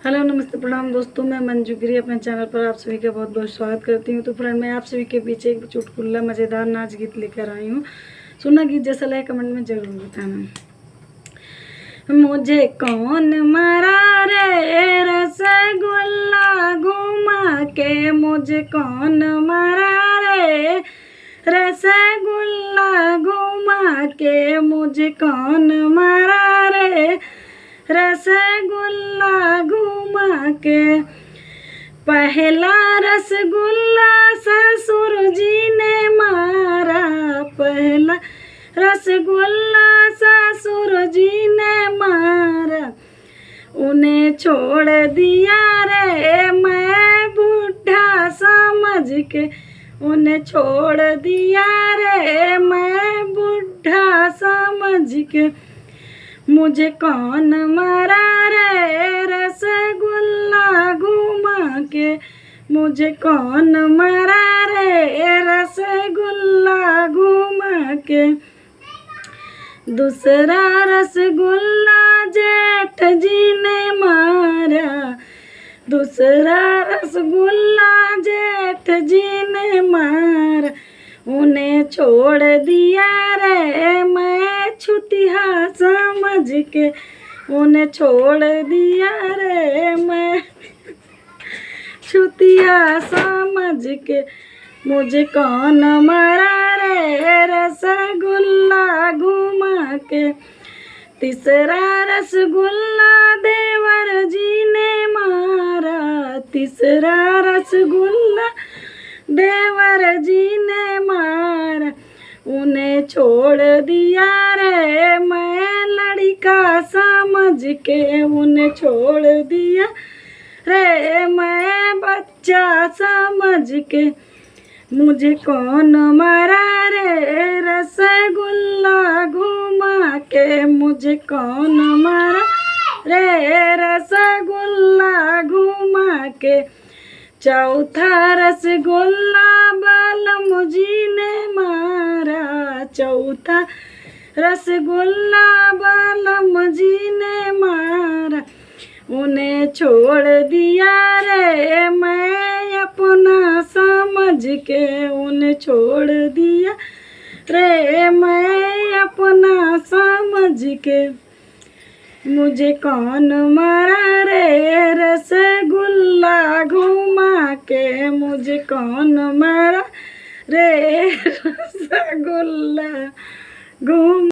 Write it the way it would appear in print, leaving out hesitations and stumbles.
Hello नमस्ते प्रणाम दोस्तों, मैं मंजू गिरी अपने चैनल पर आप सभी का बहुत बहुत स्वागत करती हूँ। तो फ्रेंड, मैं आप सभी के पीछे एक चुटकुला मज़ेदार नाच गीत लेकर आई हूँ। सुना गीत जैसा लगे कमेंट में ज़रूर बताना। मुझे कौन मारा रे रसगुल्ला घुमा के, मुझे कौन मारा रे रसगुल्ला घुमा के, मुझे कौन मारा रे रसगुल्ला घुमा के। पहला रसगुल्ला ससुर जी ने मारा, पहला रसगुल्ला ससुर जी ने मारा। उन्हें छोड़ दिया रे मैं बुढ़ा समझ के, उन्हें छोड़ दिया रे मैं बुढ़ा समझ के। मुझे कौन मारा रे रसगुल्ला घुमा के, मुझे कौन मारा रे रसगुल्ला घुमा के। दूसरा रसगुल्ला जेठ जी ने मारा, दूसरा रसगुल्ला जेठ जी ने मारा। उन्हें छोड़ दिया रे मैं छुतिया समझ के, उन्हें छोड़ दिया रे मैं छुतिया समझ के। मुझे कौन मारा रे रसगुल्ला घुमा के। तीसरा रसगुल्ला देवर जी ने मारा, तीसरा रसगुल्ला देवर जी ने मारा। उन्हें छोड़ दिया रे मैं लड़का समझ के, उन्हें छोड़ दिया रे मैं बच्चा समझ के। मुझे कौन मारा रे रसगुल्ला घुमा के, मुझे कौन मारा रे रसगुल्ला घुमा के। चौथा रसगुल्ला बालम जी ने मारा, चौथा रसगुल्ला बालम जी ने मारा। उन्हें छोड़ दिया रे मैं अपना समझ के, उन्हें छोड़ दिया रे मैं अपना समझ के। मुझे कौन मारा रे रसगुल्ला घुमा के, मुझे कौन मारा रे रसगुल्ला घुमा